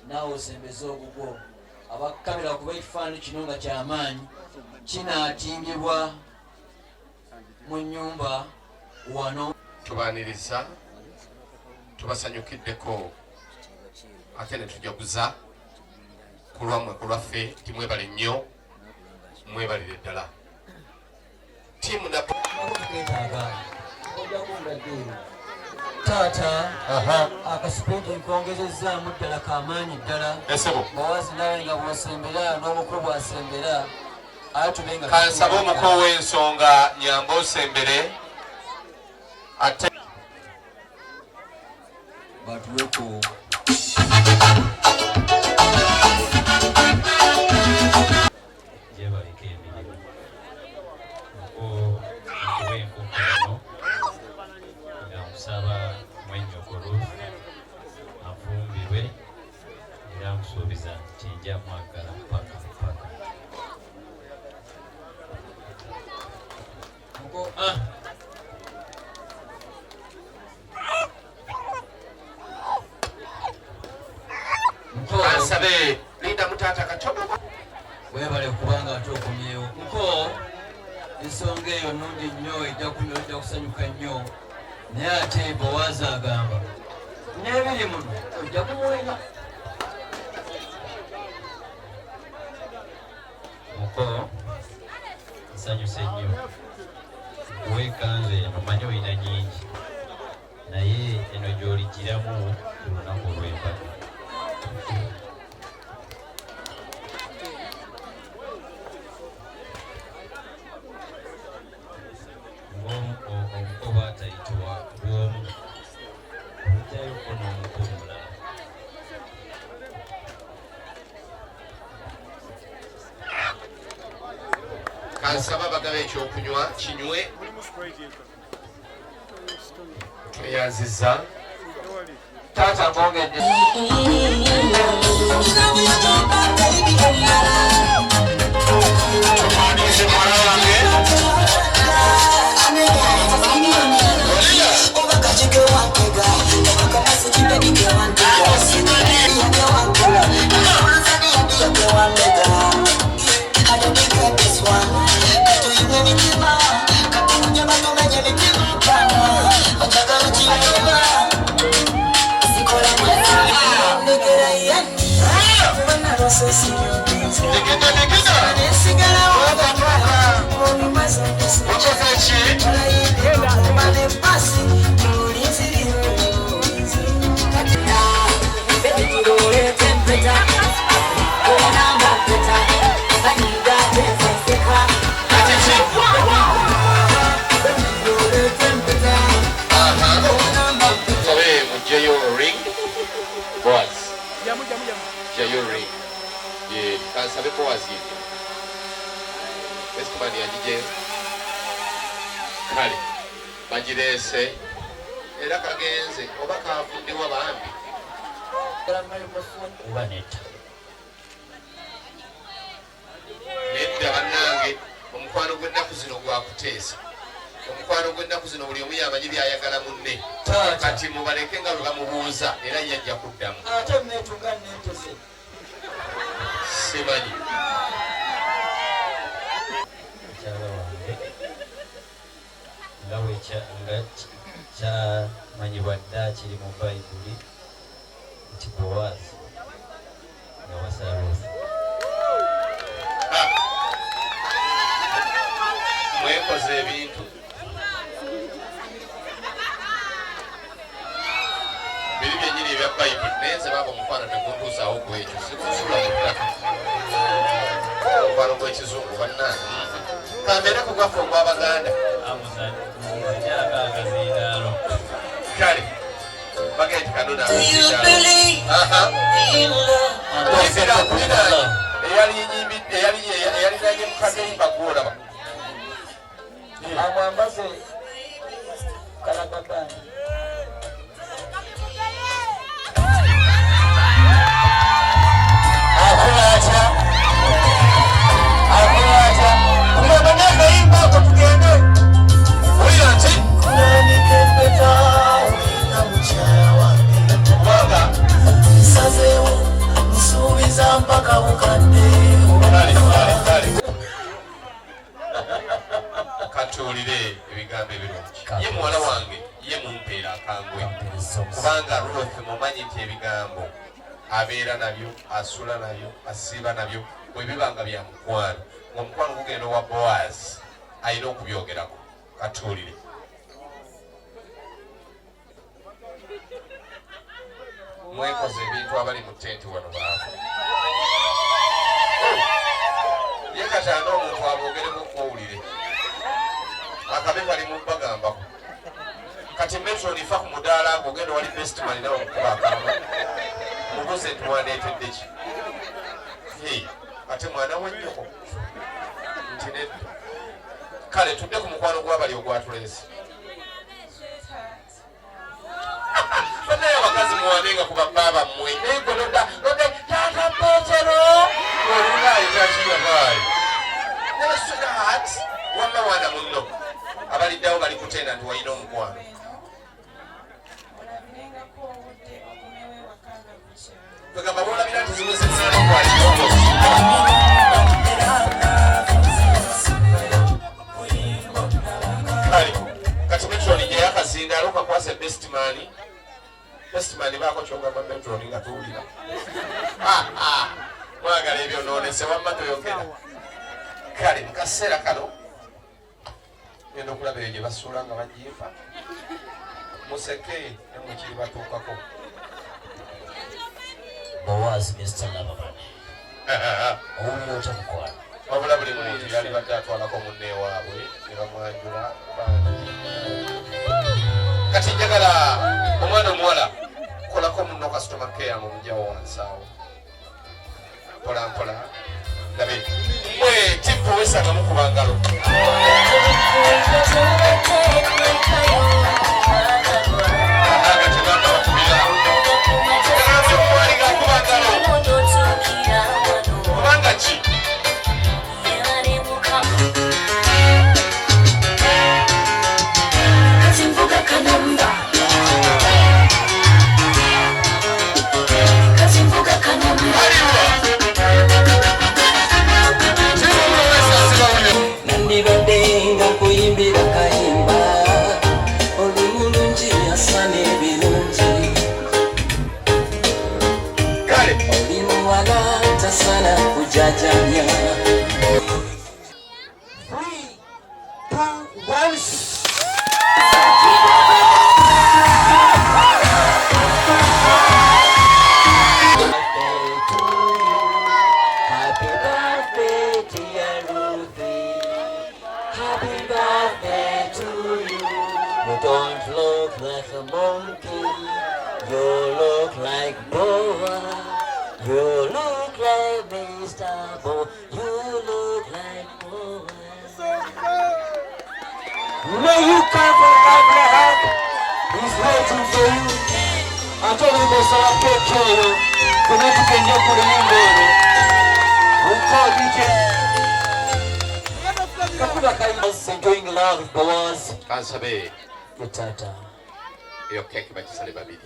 naawe osembeze ogugwo abakkamera kuba ekifaananyi kino nga kyamaanyi kinaatimbibwa mu nnyumba wano. Tubaaniriza tubasanyukiddeko ate ne tujaguza ku lwammwe ku lwaffe nti mwebale nnyo mwebalire ddala tiimu taata akasipenti nkongezezaamu ddala kamaanyi ddala bawazi nawe nga bw'osembera n'omukulu bw'asembera kansabe omukulu w'ensonga nyamba osembere ate batuweko jebaleka emirimu ko okuwenkukuno nga nkusaba mwenyokolo afumbirwe era nkusuubiza nti nja mwagala paka kansabe linda mutaata katono weebale kubanga ate okomyewo kuko ensonga eyo nnungi nnyo ejja kusanyuka nnyo naye ate bwewaaza agamba n'ebiri muno ojja kumuwenya. muko nsanyuse nnyo weekanzu eno manyi olina nyingi naye eno gy'oligiramu ku lunaku olw'embaga. omukoba atayitibwa bwomu ojjayoko n'omuko omulala. kansaba bagaba ekyokunywa kinywe tweyanziza taata mbongedde tumanirize mwana wange kansabe kowazidde esikumani yagije kale bagireese era kagenze oba kavuddewa bambi oba netta nedda bannange omukwano gw'ennaku zino gwakuteesa omukwano gw'ennaku zino buli omu yamanyi byayagala munne kati mubaleke nga lwe bamubuuza era yajja kuddamu ate mnetunga nentese simanyi ekiri mu Bayibuli nti Bowaazi nga wasala Ruth. Mwekoze ebintu biri byennyini ebya Bayibuli naye nze baaba omukwano teguntuusaawo ku ekyo sikusula mu ttaka omukwano gw'ekizungu bannange kambeere ku gwaffe ogw'Abaganda kale bagenti kanona eyalinanye mukadeyimba gwolaba amwambaze kalabaganda akulata kumabanaga ko tugende olira nti kunanikepeta olina mukyala wange kubanga nsazeewo nsuubiza mpaka bukadde katuulire ebigambo ebirungi ye muwala wange ye mumpeera akangwe kubanga Ruth mumanyi nti ebigambo abeera nabyo asula nabyo asiiba nabyo bwe bibanga bya mukwano ng'omukwano gugenda owa Bowaazi alina okubyogerako katuulire mwekoze ebintu abali mu tenti wano baafu ye katanda omuntu aboogereko kwowulire akabe kali mu bagambako kati metro nifa ku mudaala ng'ogenda wali bestman nawe omukuba akamba mubuze nti mwandeetedde ki ate mwana wennyoko nti nedda kale tudde ku mukwano gw'abali ogwatuleese banaye abakazi muwandenga ku babbaaba mmwe ego nodda taata Petero olinaayitakiyabaali naye sweetheart wamma wana munno abaliddawo bali kutenda nti walina omukwano kwegamba boolabira nti zimuzesaanakwalioko kale kati metroni gye yakazinda alokakwasa bestman baako kyogamba metroni nga tuwulira mwagala ebyo noonese wamma toyogera kale mu kaseera kano genda okulaba eyo gye basuula nga bagiifa museke ne mukiri batuukako Bowaazi Mr. Labaman owulira otya mukwano wabula buli muntu yali badde atwalako munne waabwe ne bamwanjula kati njagala omwana omuwala kolako munno kasitoma keya nga omugyawo wansaawo mpola mpola ndabe mwe tippu wesanga mukuba ngalo kubanga ki nandibaddenga kuyimbira kayimba olumulungi yasana ebirungi kale oli muwala tasana kujajamya don't look like a monkey, you look like Boa, you look like Mr. Bo, you look like Boa. May you come from Abraham, he's waiting for you. I told him to start taking you, so that you can get to the window. We'll call DJ. Enjoying love, Boaz. kansabe Tata. eyo keke bagisale babiri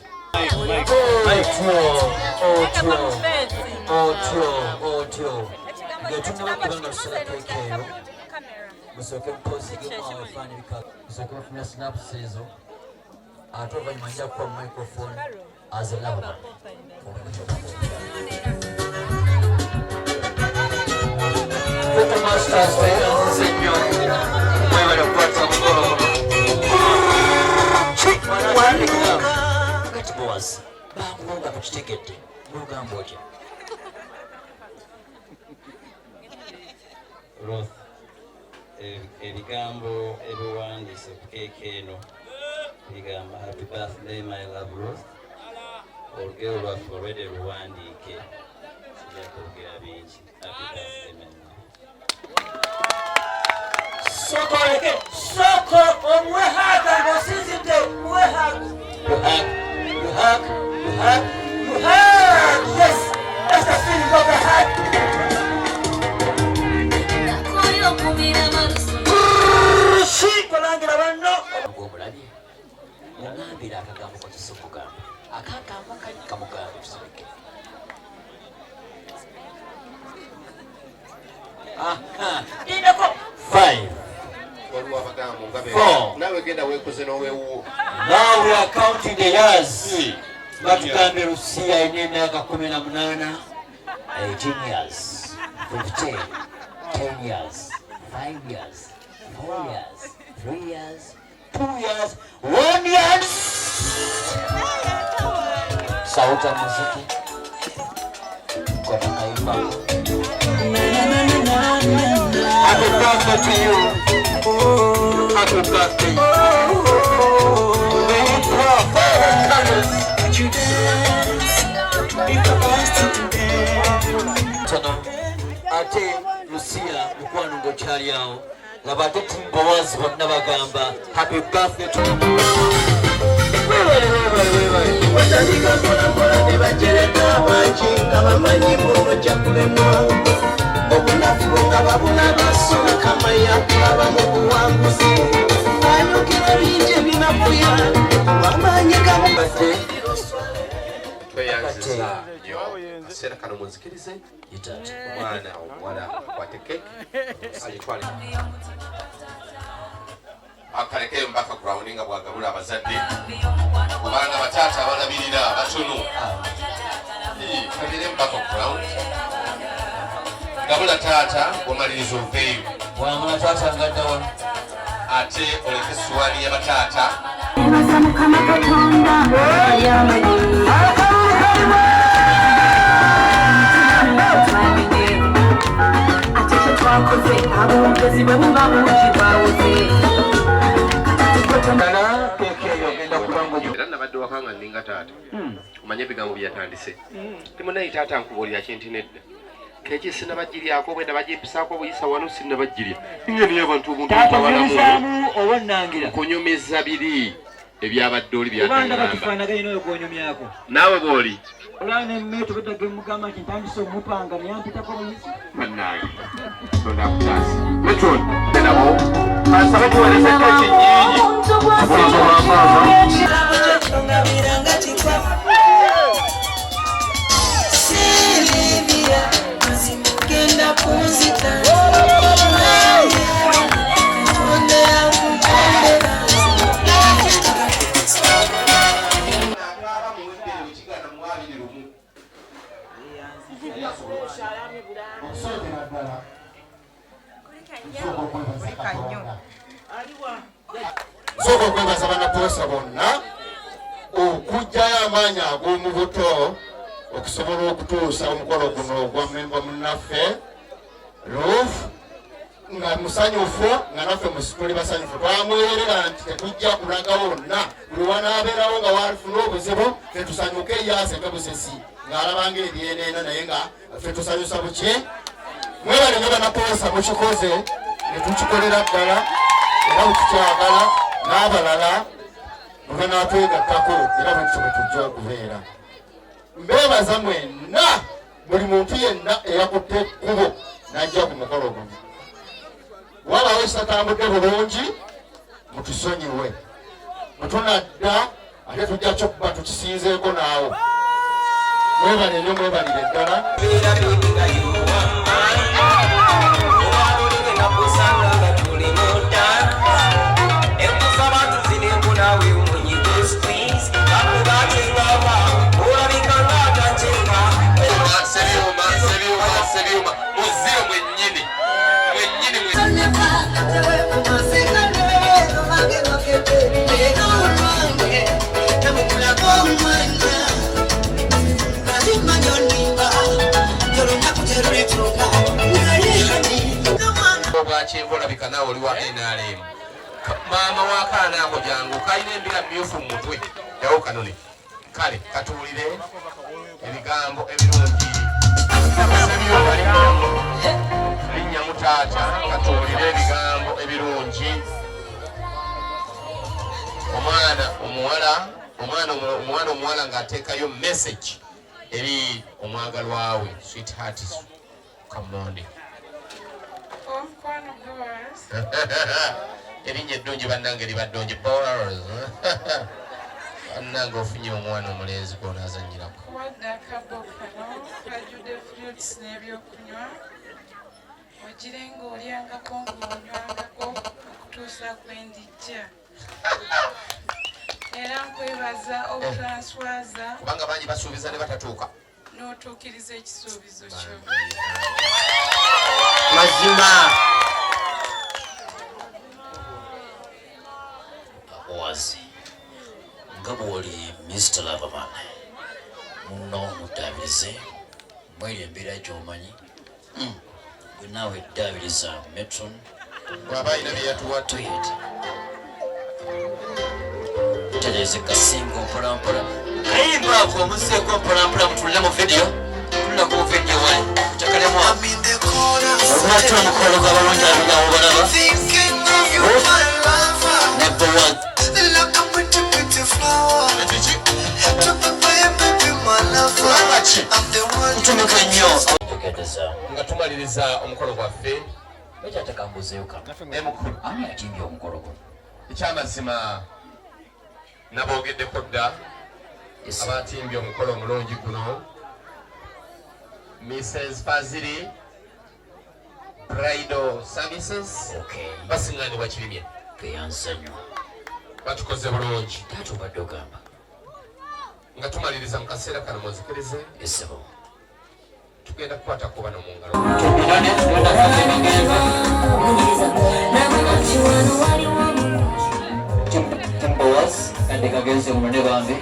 Otyo. Ngetunaba kubanga tusala keke eyo. Musooke mposigemu abafaani bika. Musooke mufuna snaps ezo. ate oluvannyuma njja kukuba microphone as a lover. Vocal masters, ladies and gentlemen, women of God's Omugole. Kati boys, bakulonda ku kitegedde n'ogamba otya? Ruth, ebigambo ebiwandiise ku keeke eno bigamba happy birthday my love Ruth. Olugero lwaffe olwedde luwandiike kijja kwogera bingi. Happy birthday my love. Soko leke, soko omuwe hug ng'osinzidde muwe hug. You hug, you hug, you hug, you hug. Yes, that's the feeling of the hug. Kolangira banno. Ng'omulabye yangambira akagambo ko kisokugamba. Akagambo kamugamba ekisobeke. Dinako 5 4. Nawe genda wekoze n'oweewuwo. Now we are counting the years. Batugambe Lucia ine emyaka 18, 18 years, 15, 10 years, 5 years, 4 years, 3 years, 2 years, 1 year. Sauti ya muziki kwa takaimba. Happy birthday to you. Happy birthday. May you prosper and colors. You dance. Tono. Ate Lucia mukwano ngokyali awo. Laba ate Timbowazi bonna bagamba happy birthday to you. Watandika mpolampola ne bajereta abangi nga bamanyi bw'ojja kulemwa. Obunafu nga babula basola kamanya kulaba mu buwanguzi. Banyukira bingi ebinafuya bamanyi gamubadde. Tweyanziza nnyo akaseera kano munzikirize omwana omuwala akwate keke alitwale akalekeyo mbaka ground nga bwagabula abazadde kubanga bataata abalabirira batono kabire mbaka ground gabula taata omaliriza oveeyo wamula taata ngaddawa ate oleka essuwaani y'abataata era nabadde wakanga ndinga taata omanye ebigambo byeyatandise timunayi taata nkubuulira kinti nedda keki sinabaggiryako bwenda bagimpisaako obuyisa wano sinabagirya inye niyo abantu obuntu abalamu owannangira kunyumiza biri ebyabadde oli byatangamba naawe bw'oli olane mmeeto bedage mugamba nti ntandise omupanga neyampitako muyisi bannange tondakutaasa metron nabo kansabe tuweleze keki nyingi Genda kunzita soko kwebaza banaposa bonna okujjayo amaanyi ag'omu buto okusobola okutuusa omukolo guno ogwa mmemba munnaffe Ruth nga musanyufu nga naffe tuli basanyufu twamwerera nti tetujja kulaga wonna buli wanaabeerawo nga wafuna obuzibu ffe tusanyuke yaase kabusesi ng'alabanga ebyeneena naye nga ffe tusanyusa buki mwebale ne banaposa mukikoze ne tukikolera ddala era bwetukyagala n'abalala bwe banaatwegattako era bwe tutyo bwe tujja okubeera. Mbeebaza mwenna buli muntu yenna eyakutte ekkubo n'ajja ku mukolo guno. Walawo ekitatambudde bulungi mutusonyiwe. Bwe tunadda ate tujja kyokkuba tukisinzeeko naawo. Mwebale nnyo mwebalire ddala. Nawe umunyigosti kyenvu olabika naawe oli wa NRM. Maama w'akaana ako jangu kalina embira mmyufu mu mutwe yawo kanone. Kale katuwulire ebigambo ebirungi linnya mutaata katuwulire ebigambo ebirungi. Omwana omuwala ng'ateekayo message eri omwagalwa we sweetheart kamonde. Erinnya eddungi bannange libaddungi boras. Bannange ofunye omwana omulenzi gw'onaazannyirako. Wadde akabbo kano kajjudde fruits n'ebyokunywa ogire ng'olyangako ng'onywangako okutuusa kwendijja. Era nkwebaza obutanswaza kubanga bangi basuubiza ne batatuuka n'otuukiriza ekisuubizo kyo. Mazima Wazi nga bw'oli Mr. Loverman muno muddaabirize mweri embeera gy'omanyi gwe naawe eddaabiriza metron bw'aba alina bye yatuwa tuyet tereze kasinga mpolampola kayimba ako omuzeeko mpolampola mutulire mu vidiyo tulirako mu vidiyo wali kutakalemu olwatu omukolo gw'abalungi abigawo balaba nebbo one ntumika nnyo nga tumaliriza omukolo gwaffe ekyatekambuzeyo kano emukulu ani atimbye omukolo guno ekyamazima naboogeddeko dda abatimbye omukolo omulungi guno Mrs. Fazili Bridal Services basiŋŋaanibwa kirimye keyansanyo batukoze bulungi tatubadde ogamba nga tumaliriza mu kaseera kano muzikirize esebo tugenda kukwata kuba no mu ngalo Timbowas kandi kagenze munne bambi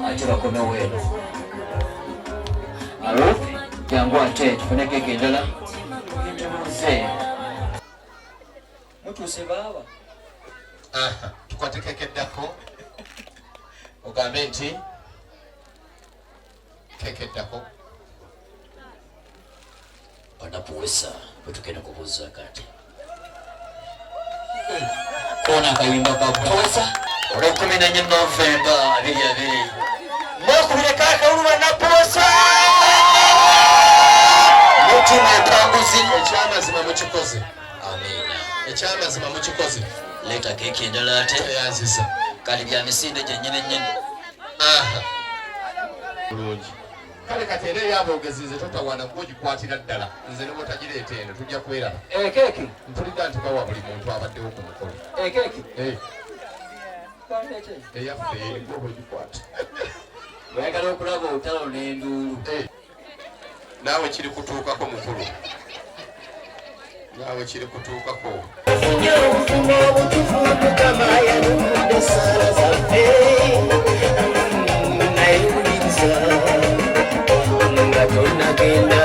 ate bakomewo eno alo jangu ate tufuneko egendala ntubuuze mutuuse baaba tukwatekekeddako ogambe nti kekeddako banapuwesa bwetugenda kubuuza kati kona akayimba kapuwesa olw'ekumi Novemba 2020 mwakubireko akawuluma napuwesa mutima empanguzi ekyamazima mukikoze amina ekyamazima mukikoze leeta keeki endala ate eyanziza kali bya misinde gyennyini nnyini bulungi kale kati era eyabogezize totawana gwogikwatira ddala nze ne bwotagireeta eno tujja kweraba keeki mpulidda nti bawa buli muntu abaddewo ku mukolo keeki eyaffe erigwe bwegikwata bayagala okulaba olutalo n'enduulu naawe kiri kutuukako mukulu naawe kiri kutuukako Genda,